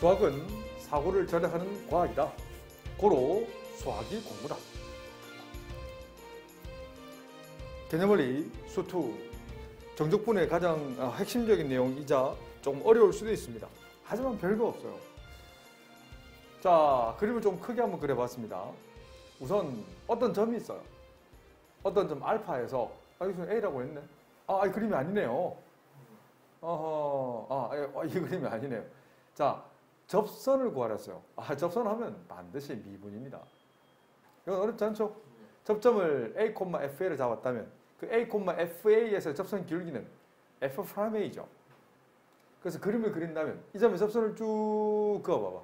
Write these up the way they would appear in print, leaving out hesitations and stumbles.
수학은 사고를 절약하는 과학이다. 고로 수학이 공부다. 개념원리 수2 정적분의 가장 핵심적인 내용이자 조금 어려울 수도 있습니다. 하지만 별거 없어요. 자, 그림을 좀 크게 한번 그려봤습니다. 우선 어떤 점이 있어요. 어떤 점 알파에서 여기서 A라고 했네. 이 그림이 아니네요. 이 그림이 아니네요. 자, 접선을 구하랬어요. 접선하면 반드시 미분입니다. 이건 어렵지 않죠? 접점을 A, FA를 잡았다면 그 A, FA에서 접선 기울기는 F'A죠. 그래서 그림을 그린다면 이 점에 접선을 쭉 그어봐봐.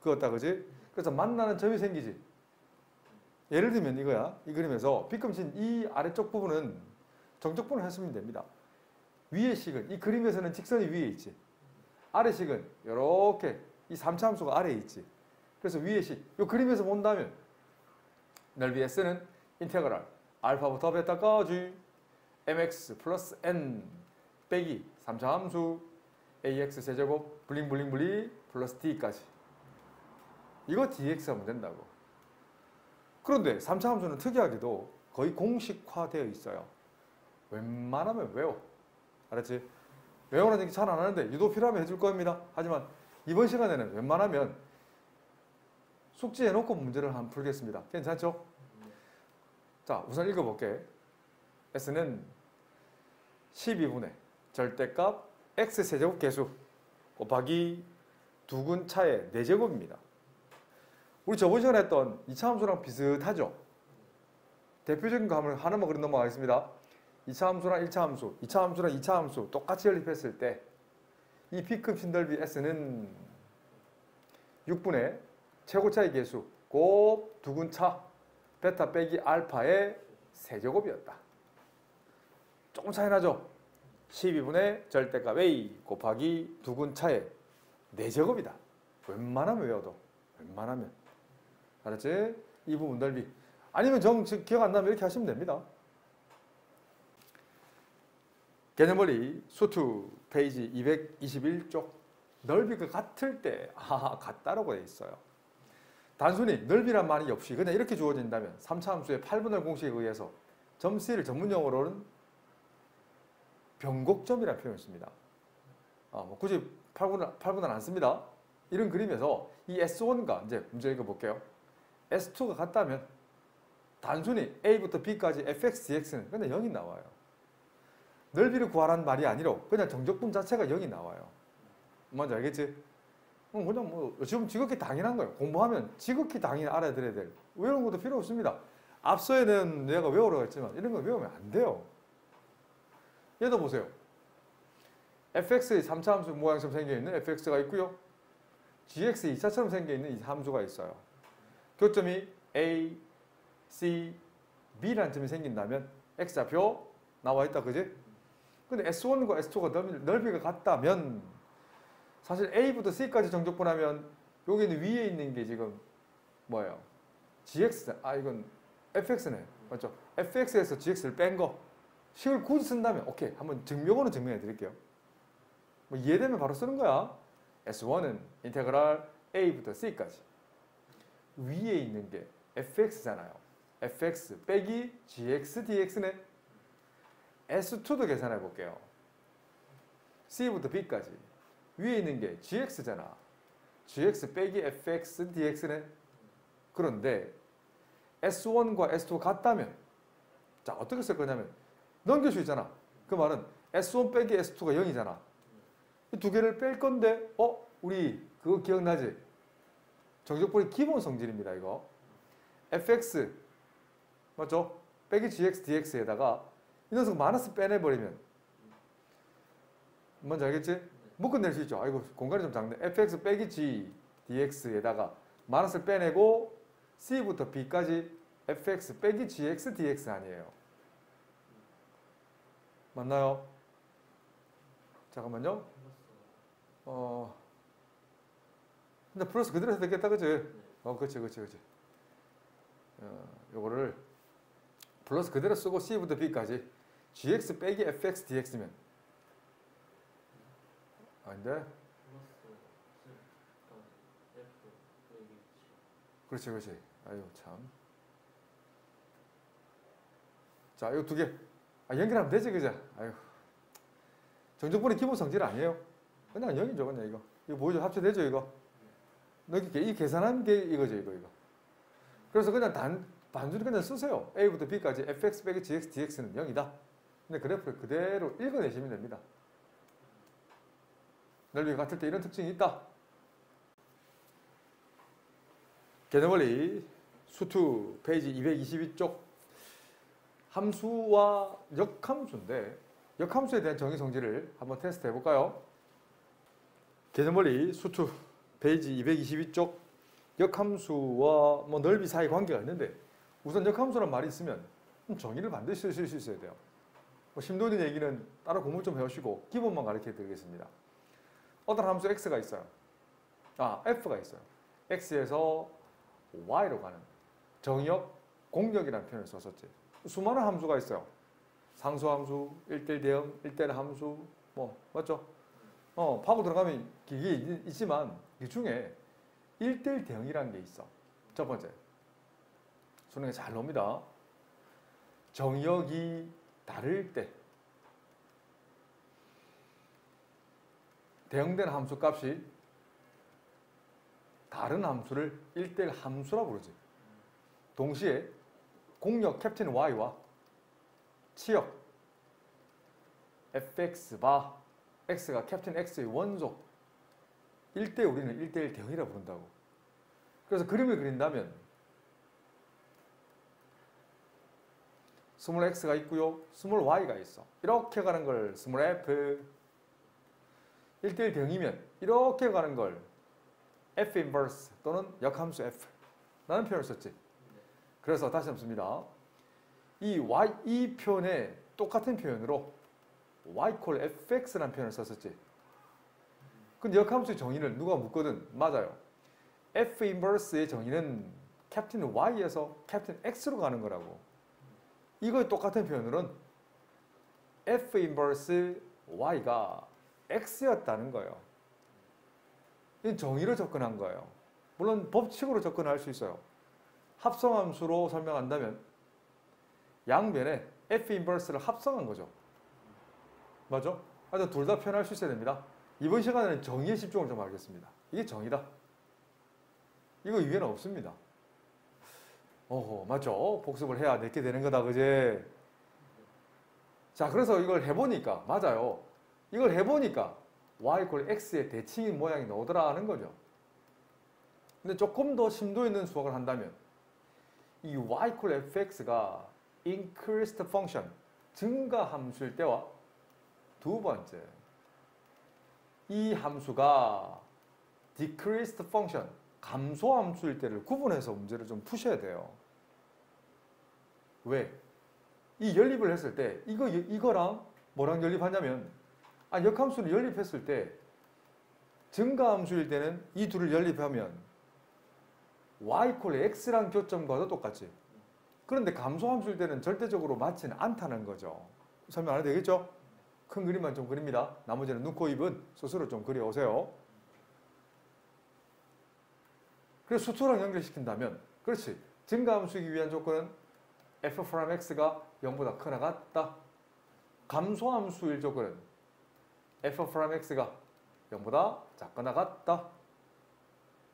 그었다, 그지? 그래서 만나는 점이 생기지. 예를 들면 이거야. 이 그림에서 빗금친 이 아래쪽 부분은 정적분을 했으면 됩니다. 위의 식은 이 그림에서는 직선이 위에 있지. 아래 식은 이렇게 이 3차 함수가 아래에 있지. 그래서 위의 식, 이 그림에서 본다면 넓이 S는 인테그랄 알파부터 베타까지 mx 플러스 n 빼기 3차 함수 ax 세제곱 블링블링블링 플러스 d까지. 이거 dx 하면 된다고. 그런데 3차 함수는 특이하게도 거의 공식화되어 있어요. 웬만하면 외워. 알았지? 외우라는 얘기 잘 안 하는데 유도 필요하면 해줄 겁니다. 하지만 이번 시간에는 웬만하면 숙지해놓고 문제를 한번 풀겠습니다. 괜찮죠? 자, 우선 읽어볼게. S는 12분의 절대값 X세제곱 계수 곱하기 두근 차의 4제곱입니다. 우리 저번 시간에 했던 2차 함수랑 비슷하죠? 대표적인 거 하나만 그려 넘어가겠습니다. 2차 함수랑 1차 함수, 2차 함수랑 2차 함수 똑같이 연립했을 때 이 B급 넓이 S는 6분의 최고차의 계수 곱 두근차 베타 빼기 알파의 세제곱이었다. 조금 차이 나죠? 12분의 절대값 A 곱하기 두근차의 4제곱이다. 웬만하면 외워도. 웬만하면. 알았지? 이 부분 넓이. 아니면 기억 안 나면 이렇게 하시면 됩니다. 개념원리 수2 페이지 221쪽 넓이가 같을 때 같다라고 되어 있어요. 단순히 넓이란 말이 없이 그냥 이렇게 주어진다면 3차 함수의 8분의 공식에 의해서 점 C를 전문용어로는 변곡점이라는 표현을 씁니다. 굳이 8분은 안 씁니다. 이런 그림에서 이 S1과 이제 문제 읽어볼게요. S2가 같다면 단순히 A부터 B까지 fx, dx는 그냥 0이 나와요. 넓이를 구하라는 말이 아니라 그냥 정적분 자체가 0이 나와요. 뭔지 알겠지? 그냥 지금 지극히 당연한 거예요. 공부하면 지극히 당연히 알아들어야 될. 외우는 것도 필요 없습니다. 앞서에는 내가 외우라고 했지만 이런 거 외우면 안 돼요. 얘도 보세요. fx의 3차 함수 모양처럼 생겨있는 fx가 있고요. gx의 2차처럼 생겨있는 이 함수가 있어요. 교점이 a, c, b라는 점이 생긴다면 x좌표 나와 있다, 그지? 근데 S1과 S2가 넓이가 같다면 사실 A부터 C까지 정적분하면 여기는 위에 있는 게 지금 뭐예요? GX, 이건 FX네. 맞죠? FX에서 GX를 뺀 거. 식을 굳이 쓴다면 오케이. 한번 증명으로 증명해 드릴게요. 이해되면 바로 쓰는 거야. S1은 인테그랄 A부터 C까지. 위에 있는 게 FX잖아요. FX 빼기 GX, DX네. S2도 계산해 볼게요. C부터 B까지. 위에 있는 게 GX잖아. GX 빼기 FX, DX네. 그런데 S1과 S2가 같다면 자, 어떻게 쓸 거냐면 넘길 수 있잖아. 그 말은 S1 빼기 S2가 0이잖아. 이 두 개를 뺄 건데 우리 그거 기억나지? 정적분의 기본 성질입니다. 이거. FX 맞죠? 빼기 GX, DX에다가 이 녀석 마이너스 빼내버리면 뭔지 알겠지? 묶어낼 수 있죠. 아이고 공간이 좀 작네. fx 빼기 g dx에다가 마이너스를 빼내고 c부터 b까지 fx 빼기 gx dx 아니에요. 맞나요? 잠깐만요. 근데 플러스 그대로 해도 되겠다, 그치? 그치. 요거를 플러스 그대로 쓰고 c부터 b까지 gx 빼기 fx dx면 아닌데? 그렇지, 그렇지. 아유, 참. 자, 이거 두 개. 아, 연결하면 되지, 그죠? 아유. 정적분의 기본 성질 아니에요? 그냥 0이죠, 그냥 이거. 이거 뭐죠? 합쳐되죠, 이거? 이 계산한 게 이거죠, 이거. 그래서 그냥 단순히 그냥 쓰세요. A부터 B까지 fx 빼기 gx, dx는 0이다. 근데 그래프를 그대로 읽어내시면 됩니다. 넓이가 같을 때 이런 특징이 있다. 개념원리 수2 페이지 222쪽 함수와 역함수인데 역함수에 대한 정의 성질을 한번 테스트 해볼까요? 개념원리 수2 페이지 222쪽 역함수와 뭐 넓이 사이 관계가 있는데 우선 역함수란 말이 있으면 정의를 반드시 쓰실 수 있어야 돼요. 뭐 심도 있는 얘기는 따로 공부 좀 해오시고 기본만 가르쳐 드리겠습니다. 어떤 함수 x가 있어요. f가 있어요. x에서 y로 가는 정역, 공역이라는 표현을 썼었지. 수많은 함수가 있어요. 상수함수, 1대1 대응, 1대1 함수, 뭐 맞죠? 파고 들어가면 이게 있지만 이 중에 1대1 대응이라는 게 있어. 첫 번째, 수능에 잘 나옵니다. 정역이 다를 때 대응되는 함수 값이 다른 함수를 1대1 함수라고 부르지. 동시에 공역 캡틴 Y와 치역 fx바 x가 캡틴 X의 원소 1대 우리는 1대1 대응이라고 부른다고. 그래서 그림을 그린다면 스몰 x가 있고요. 스몰 y가 있어. 이렇게 가는 걸 스몰 f 1대1 대응이면 이렇게 가는 걸 f 인버스 또는 역함수 f 라는 표현을 썼지. 그래서 다시 한번 씁니다. 이 표현에 똑같은 표현으로 y 콜 fx라는 표현을 썼었지. 근데 역함수의 정의를 누가 묻거든 맞아요. f 인버스의 정의는 캡틴 y에서 캡틴 x로 가는 거라고. 이거의 똑같은 표현으로는 f 인버스 y가 x였다는 거예요. 이 정의로 접근한 거예요. 물론 법칙으로 접근할 수 있어요. 합성함수로 설명한다면 양변에 f 인버스를 합성한 거죠. 맞죠? 하여튼 둘 다 표현할 수 있어야 됩니다. 이번 시간에는 정의에 집중을 좀 하겠습니다. 이게 정의다. 이거 이외에는 없습니다. 맞죠? 복습을 해야 내게 되는 거다, 그제? 자, 그래서 이걸 해보니까, 맞아요. 이걸 해보니까 y = x의 대칭인 모양이 나오더라는 거죠. 근데 조금 더 심도 있는 수학을 한다면 이 y = fx가 increased function, 증가 함수일 때와 두 번째, 이 함수가 decreased function, 감소 함수일 때를 구분해서 문제를 좀 푸셔야 돼요. 왜? 이 연립을 했을 때 이거랑 뭐랑 연립하냐면 역함수를 연립했을 때 증가함수일 때는 이 둘을 연립하면 y = x란 교점과도 똑같지. 그런데 감소함수일 때는 절대적으로 맞지는 않다는 거죠. 설명 안 해도 되겠죠? 큰 그림만 좀 그립니다. 나머지는 눈, 코, 입은 스스로 좀 그려오세요. 그래서 수투랑 연결시킨다면 그렇지. 증가함수이기 위한 조건은 f'(x가 0보다 크나 같다. 감소함수일 조건은 f'(x가 0보다 작거나 같다.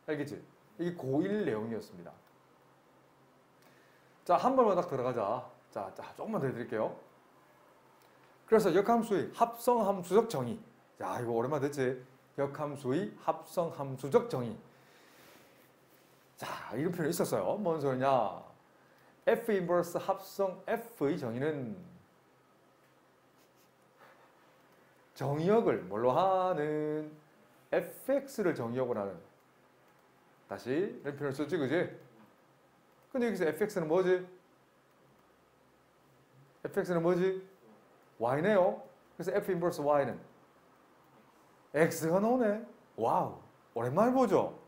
알겠지? 이게 고1 내용이었습니다. 자, 한 번만 딱 들어가자. 자, 조금만 더 해드릴게요. 그래서 역함수의 합성함수적 정의. 자, 이거 오랜만에 듣지? 역함수의 합성함수적 정의. 자, 이런 표현이 있었어요. 뭔 소리냐? f 인버스 합성 f의 정의는 정의역을 뭘로 하는? fx를 정의역으로 하는. 다시 이런 표현을 썼지, 그지? 근데 여기서 fx는 뭐지? fx는 뭐지? y네요. 그래서 f 인버스 y는 x가 나오네. 와우, 오랜만에 보죠?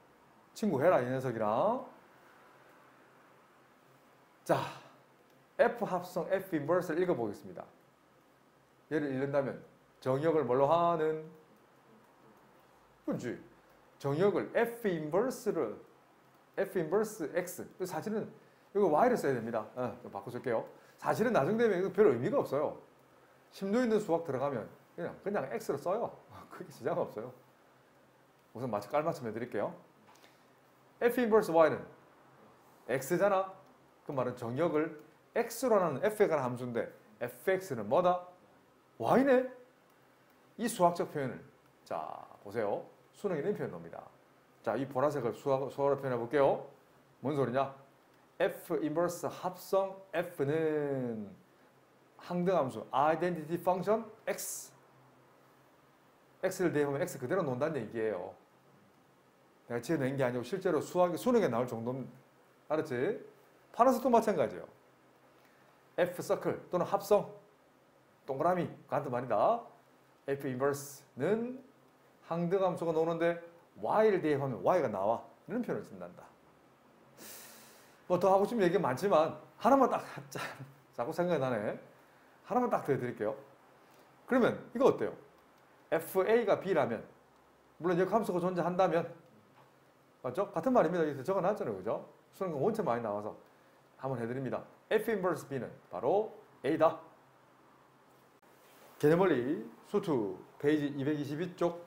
친구 해라, 이 녀석이랑. 자, f 합성 f 인버스를 읽어보겠습니다. 얘를 읽는다면 정의역을 뭘로 하는? 그렇지. 정의역을 f 인버스를 F 인버스 X. 사실은 이거 Y를 써야 됩니다. 좀 바꿔줄게요. 사실은 나중 되면 이거 별 의미가 없어요. 심도 있는 수학 들어가면 그냥 X로 써요. 크게 지장 없어요. 우선 깔맞춤 해드릴게요. F 인버스 Y는 X잖아. 그 말은 정역을 X로라는 F에 관한 함수인데 fx는 뭐다? Y네? 이 수학적 표현을 자 보세요. 수능에 있는 표현 놈이다. 자, 이 보라색을 수학으로 표현해 볼게요. 뭔 소리냐? F 인버스 합성 F는 항등함수 identity function X. X를 대입하면 X 그대로 논다는 얘기예요. 내가 지어낸 게 아니고 실제로 수능에 나올 정도는 알았지? 파란색도 마찬가지예요. F 서클 또는 합성 동그라미 같은 말이다. F 인버스는 항등함수가 나오는데 Y를 대입하면 Y가 나와. 이런 표현을 쓴단다. 뭐 더 하고 싶은 얘기가 많지만 하나만 딱 자꾸 생각이 나네. 하나만 딱 더 해드릴게요. 그러면 이거 어때요? FA가 B라면 물론 역함수가 존재한다면 맞죠? 같은 말입니다. 여기서 적어놨잖아요. 그죠? 수능 원체 많이 나와서 한번 해드립니다. F 인버스 B는 바로 A다. 개념원리 수투 페이지 222쪽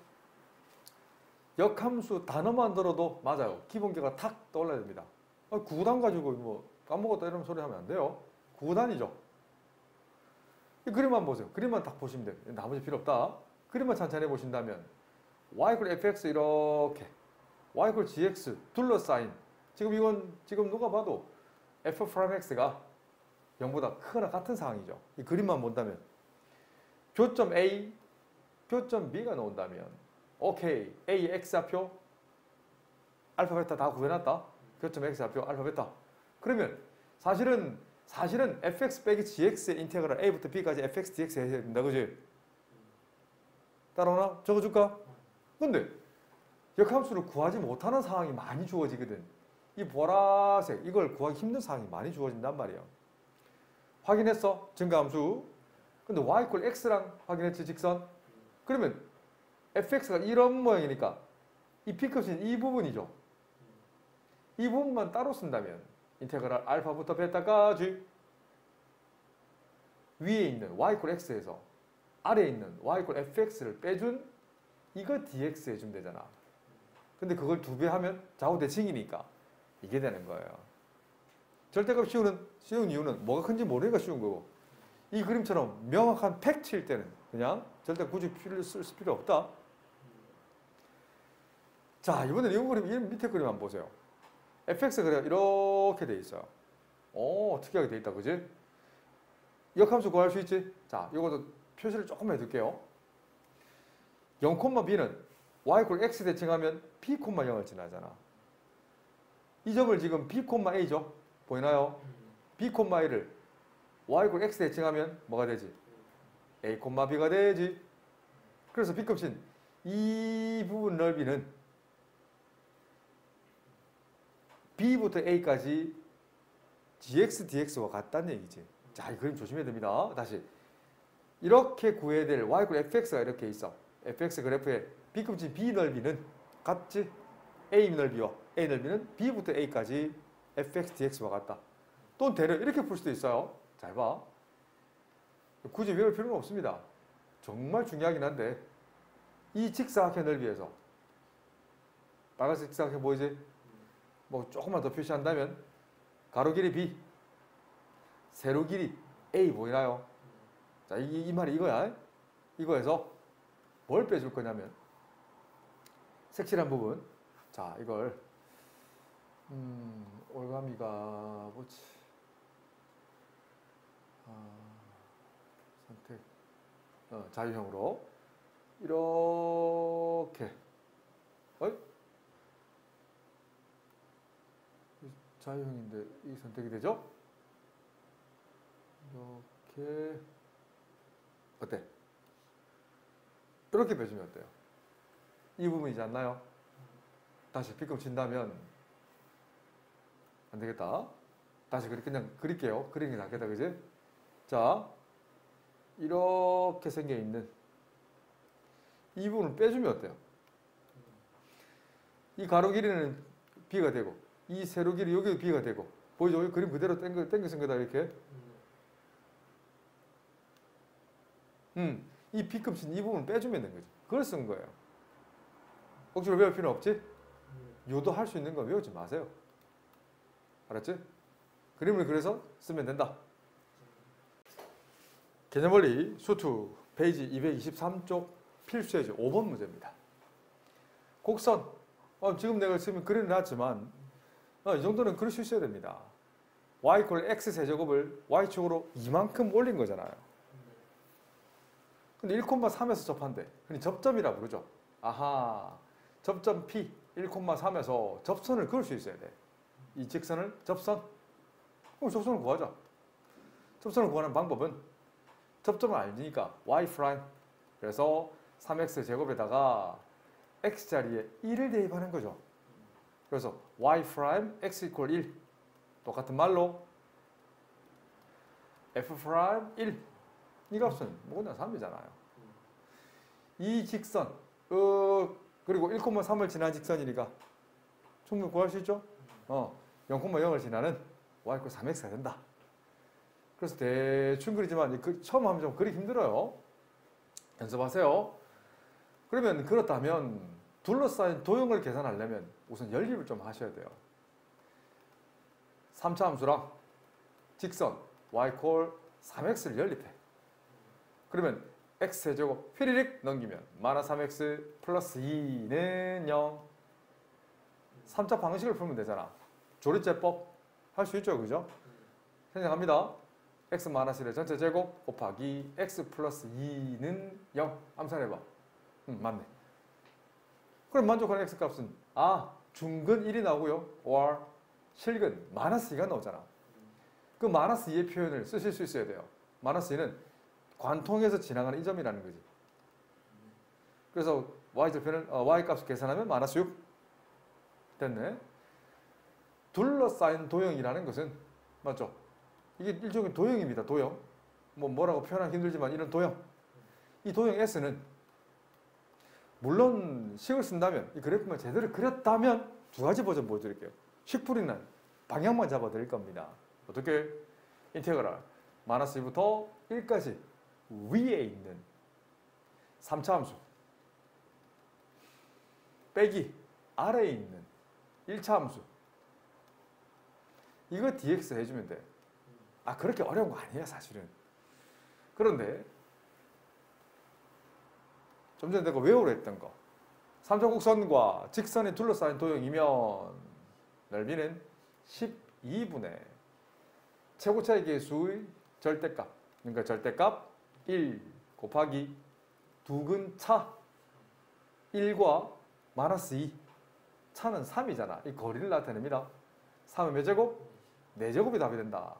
역함수 단어만 들어도 맞아요. 기본기가 탁 떠올라야 됩니다. 구단 가지고 뭐 까먹었다 이런 소리 하면 안 돼요. 구단이죠. 이 그림만 보세요. 그림만 딱 보시면 돼요. 나머지 필요 없다. 그림만 천천히 보신다면 y = fx 이렇게 y = gx 둘러싸인 지금 이건 지금 누가 봐도 f 프라임 x가 0보다 크거나 같은 상황이죠. 이 그림만 본다면 교점 A, 교점 B가 나온다면 오케이, A, X좌표 알파, 베타 다 구해놨다. 교점 X좌표 알파, 베타. 그러면 사실은 fx 빼기 gx의 인테그랄 A부터 B까지 fx, dx 해야 된다. 그지? 따라오나? 적어줄까? 근데 역함수를 구하지 못하는 상황이 많이 주어지거든. 이 보라색 이걸 구하기 힘든 상황이 많이 주어진단 말이에요. 확인했어? 증가함수. 근데 y = x랑 확인했지 직선? 그러면 fx가 이런 모양이니까 이 B값인 이 부분이죠. 이 부분만 따로 쓴다면 인테그랄 알파부터 베타까지 위에 있는 y = x에서 아래에 있는 y = fx를 빼준 이거 dx 해주면 되잖아. 근데 그걸 2배 하면 좌우 대칭이니까 이게 되는 거예요. 절대값 쉬운 이유는 뭐가 큰지 모르니까 쉬운 거고 이 그림처럼 명확한 팩트일 때는 그냥 절대 굳이 쓸 필요 없다. 자, 이번에는 이 그림, 이 밑에 그림 한번 보세요. fx 그래가 이렇게 돼 있어요. 오, 특이하게 돼 있다, 그지? 역함수 구할 수 있지? 자, 이것도 표시를 조금 해둘게요. 0,b는 y = x 대칭하면 b, 0을 지나잖아. 이 점을 지금 b, a죠? 보이나요? b, a를 y = x 대칭하면 뭐가 되지? a, b가 되지. 그래서 B값인 이 부분 넓이는 B부터 A까지 gx, dx와 같다는 얘기지. 자, 이 그림 조심해야 됩니다. 다시. 이렇게 구해야 될 y = fx가 이렇게 있어. fx 그래프의 B값인 B 넓이는 같지? A 넓이와 A 넓이는 B부터 A까지 fx, dx와 같다. 또는 대략 이렇게 풀 수도 있어요. 잘 봐. 굳이 외울 필요는 없습니다. 정말 중요하긴 한데 이 직사각형 넓이에서 빨간색 직사각형 보이지? 뭐 조금만 더 표시한다면 가로 길이 B, 세로 길이 A 보이나요? 자, 이 말이 이거야. 이거에서 뭘 빼줄 거냐면 색칠한 부분. 자, 이걸 올가미가 뭐지? 선택 자유형으로 이렇게 자유형인데 이 선택이 되죠? 이렇게 어때? 이렇게 빼주면 어때요? 이 부분이지 않나요? 다시 B값 친다면 안 되겠다. 다시 그냥 그릴게요. 그리는 게 낫겠다, 그지? 자, 이렇게 생겨 있는 이 부분을 빼주면 어때요? 이 가로 길이는 B가 되고 이 세로 길이 여기도 b가 되고 보이죠? 여기 그림 그대로 땡겨 쓴 거다 이렇게. 이 b값인 이 부분 빼주면 되는 거죠. 그걸 쓴 거예요. 억지로 외울 필요는 없지? 요도할 수 있는 거 외우지 마세요. 알았지? 그림을 그래서 쓰면 된다. 개념원리 수투 페이지 223쪽 필수예제 5번 문제입니다. 곡선. 지금 내가 지금 그려놨지만 이 정도는 그릴 수 있어야 됩니다. y = x 세제곱을 y축으로 이만큼 올린 거잖아요. 근데 1,3에서 접한대. 흔히 접점이라 부르죠. 아하. 접점 P 1,3에서 접선을 그을 수 있어야 돼. 이 직선을 접선. 그럼 접선을 구하자. 접선을 구하는 방법은 접점을 알니까 y'. 그래서 3x 제곱에다가 x 자리에 1을 대입하는 거죠. 그래서 y' x = 1. 똑같은 말로 f' 1. 이 값은 뭐냐 3이잖아요. 이 직선 그리고 1,3을 지난 직선이니까 충분히 구할 수 있죠? 0,0을 지나는 y = 3x가 된다. 그래서 대충 그리지만 처음 하면 좀 그리기 힘들어요. 연습하세요. 그러면 그렇다면 둘러싸인 도형을 계산하려면 우선 연립을 좀 하셔야 돼요. 3차 함수랑 직선 y = 3x를 연립해. 그러면 x제곱 휘리릭 넘기면 -3x 플러스 2는 0. 3차 방식을 풀면 되잖아. 조리제법 할 수 있죠, 그죠? 생략합니다. x - 1의 전체 제곱 곱하기 x 플러스 2는 0. 암산해봐. 맞네. 그럼 만족하는 x 값은 중근 1이 나오고요. or 실근 -2가 나오잖아. 그 -2의 표현을 쓰실 수 있어야 돼요. -2는 관통에서 지나가는 이 점이라는 거지. 그래서 y절편을 y 값을 계산하면 -6 됐네. 둘러싸인 도형이라는 것은 맞죠? 이게 일종의 도형입니다. 도형. 뭐라고 표현하기 힘들지만 이런 도형. 이 도형 S는 물론 식을 쓴다면 이 그래프만 제대로 그렸다면 두 가지 버전 보여드릴게요. 식풀이는 방향만 잡아드릴 겁니다. 어떻게? 인테그랄 -1부터 1까지 위에 있는 3차 함수 빼기 아래에 있는 1차 함수 이거 dx 해주면 돼. 그렇게 어려운 거 아니에요 사실은. 그런데 좀 전에 내가 외우려 했던 거 3차 곡선과 직선이 둘러싸인 도형이면 넓이는 12분의 최고차의 계수의 절대값, 그러니까 절대값 1 곱하기 두근 차 1과 -2 차는 3이잖아. 이 거리를 나타냅니다. 3은 몇 제곱? 4제곱이 답이 된다.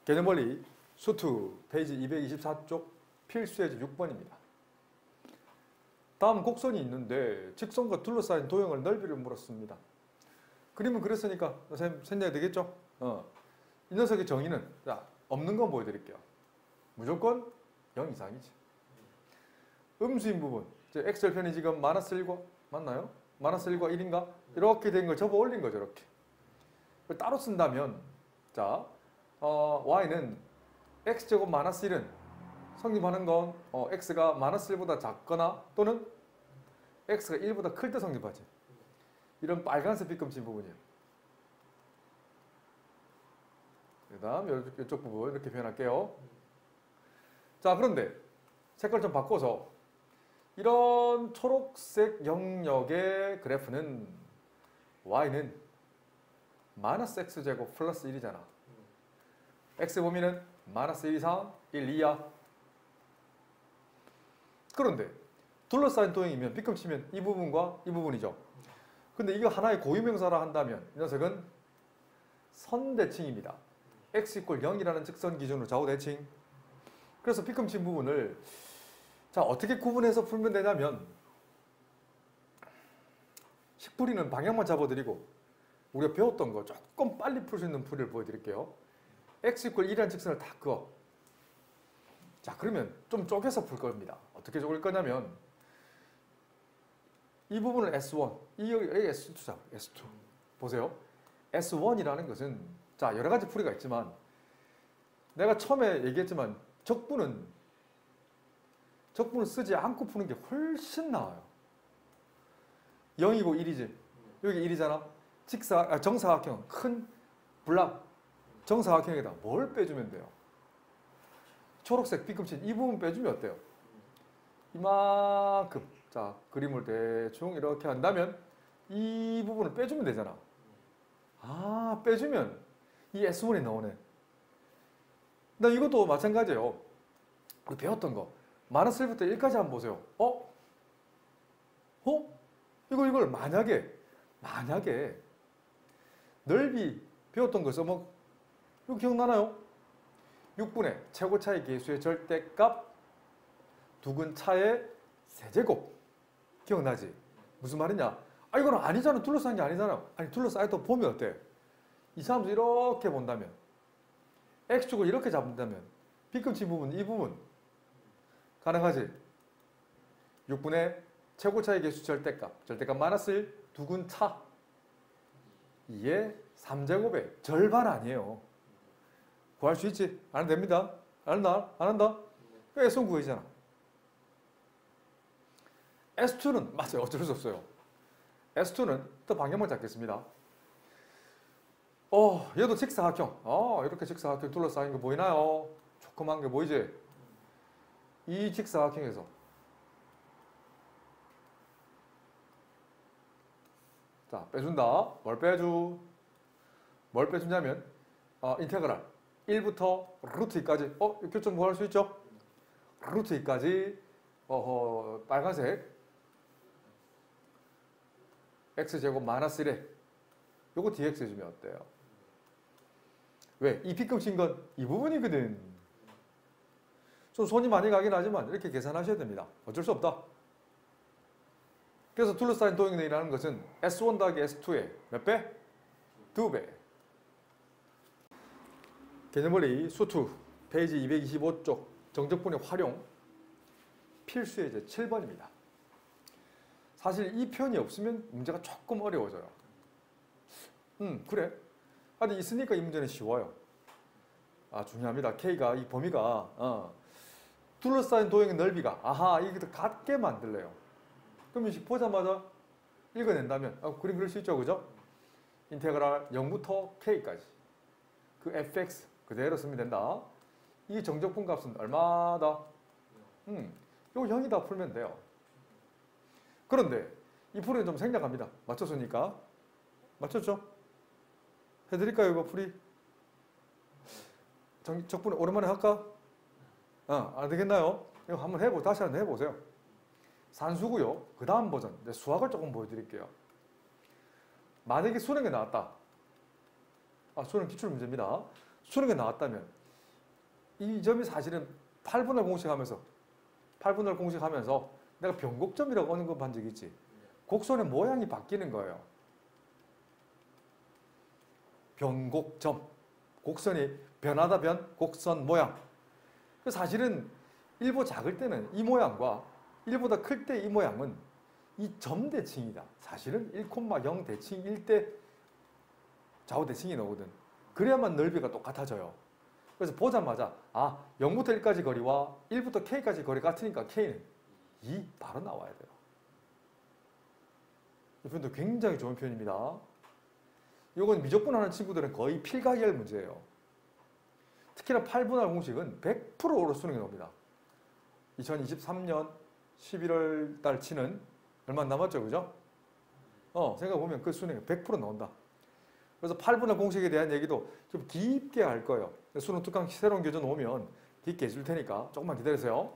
개념원리 수투 페이지 224쪽 필수예제 6번입니다. 다음 곡선이 있는데 직선과 둘러싸인 도형을 넓이를 물었습니다. 그림은 그랬으니까 생략이 되겠죠? 이 녀석의 정의는 없는 건 보여드릴게요. 무조건 0 이상이지. 음수인 부분 x절편이 지금 -1과 맞나요? -1과 1인가? 이렇게 된 걸 접어 올린 거죠. 이렇게. 따로 쓴다면 y는 x제곱 -1은 성립하는 건 x가 -1보다 작거나 또는 x가 1보다 클 때 성립하지. 이런 빨간색 빗금친 부분이에요. 그 다음 이쪽 부분 이렇게 표현할게요. 그런데 색깔 좀 바꿔서 이런 초록색 영역의 그래프는 y는 -x제곱 플러스 1이잖아. x 범위는 -1 이상 1 이하. 그런데 둘러싸인 도형이면 빗금치면 이 부분과 이 부분이죠. 근데 이거 하나의 고유명사라 한다면 이 녀석은 선대칭입니다. x = 0이라는 직선 기준으로 좌우대칭. 그래서 빗금친 부분을 어떻게 구분해서 풀면 되냐면 식풀이는 방향만 잡아드리고 우리가 배웠던 거 조금 빨리 풀 수 있는 풀이를 보여드릴게요. x = 1이라는 직선을 다 그어. 그러면 좀 쪼개서 풀 겁니다. 어떻게 쪼갤 거냐면 이 부분은 S1, 여기 S2자, S2. 보세요. S1이라는 것은 자 여러 가지 풀이가 있지만 내가 처음에 얘기했지만 적분은 쓰지 않고 푸는 게 훨씬 나아요. 0이고 1이지. 여기 1이잖아. 정사각형, 큰 블락 정사각형에다 뭘 빼주면 돼요? 초록색 B급진 이 부분 빼주면 어때요? 이만큼. 자, 그림을 대충 이렇게 한다면 이 부분을 빼주면 되잖아. 아, 빼주면 이 S1이 나오네. 나 이것도 마찬가지예요. 우리 배웠던 거. 마이너스 1부터 1까지 한번 보세요. 이걸 만약에 넓이 배웠던 거 써먹 이거 기억나나요? 6분의 최고차의 계수의 절대값 두근 차의 세제곱. 기억나지? 무슨 말이냐? 아 이거는 아니잖아. 둘러싼 게 아니잖아. 아니 둘러싸여도 보면 어때? 이 사람도 이렇게 본다면 X축을 이렇게 잡는다면 B급진 부분 이 부분 가능하지? 6분의 최고차의 계수 절대값 마이너스 1 두근 차 2의 3제곱의 절반 아니에요. 구할 수 있지? 안 됩니다. 안 한다? S1 구해지잖아. S2는 맞아요. 어쩔 수 없어요. S2는 또 방향만 잡겠습니다. 얘도 직사각형. 이렇게 직사각형 둘러싸인 거 보이나요? 조그만 게 보이지? 이 직사각형에서 자 빼준다. 뭘 빼주냐면 인테그랄 1부터 루트 2까지 교점 구할 수 있죠? 루트 2까지 빨간색 x제곱 마이너스 1에 요거 dx 해주면 어때요? 왜? 이 B급진 건 이 부분이거든. 좀 손이 많이 가긴 하지만 이렇게 계산하셔야 됩니다. 어쩔 수 없다. 그래서 둘러싸인 도형이라는 것은 S1 더하기 S2의 몇 배? 2배. 개념원리 수2 페이지 225쪽 정적분의 활용 필수의 이제 7번입니다. 사실 이 표현이 없으면 문제가 조금 어려워져요. 그래. 아니 있으니까 이 문제는 쉬워요. 중요합니다. K가 이 범위가 둘러싸인 도형의 넓이가 이게 더 같게 만들래요. 그러면 보자마자 읽어낸다면 그림 그릴 수 있죠, 그죠? 인테그랄 0부터 K까지 그 fx 그대로 쓰면 된다. 이 정적분 값은 얼마다? 이거 0이다 풀면 돼요. 그런데 이 풀이는 좀 생략합니다. 맞췄으니까. 맞췄죠? 해드릴까요, 이거 풀이? 적분 오랜만에 할까? 안 되겠나요? 이거 한번 다시 한번 해보세요. 산수고요. 그 다음 버전, 수학을 조금 보여드릴게요. 만약에 수능에 나왔다. 수능 기출문제입니다. 수능에 나왔다면 이 점이 사실은 8분할 공식하면서 내가 변곡점이라고 하는 거 본 적 있지? 곡선의 모양이 바뀌는 거예요. 변곡점. 곡선이 변하다 곡선 모양. 사실은 1보 작을 때는 이 모양과 1보다 클 때 이 모양은 이 점 대칭이다. 사실은 1,0 대칭일 때 좌우 대칭이 나오거든. 그래야만 넓이가 똑같아져요. 그래서 보자마자 0부터 1까지 거리와 1부터 K까지 거리 같으니까 K는 2 바로 나와야 돼요. 이 표현도 굉장히 좋은 표현입니다. 이건 미적분하는 친구들은 거의 필가이할 문제예요. 특히나 8분할 공식은 100%로 수능에 나옵니다. 2023년 11월 달 치는 얼마 안 남았죠, 그죠? 생각해보면 그 수능에 100% 나온다. 그래서 8분할 공식에 대한 얘기도 좀 깊게 할 거예요. 수능 특강 새로운 교재 오면 깊게 해줄 테니까 조금만 기다리세요.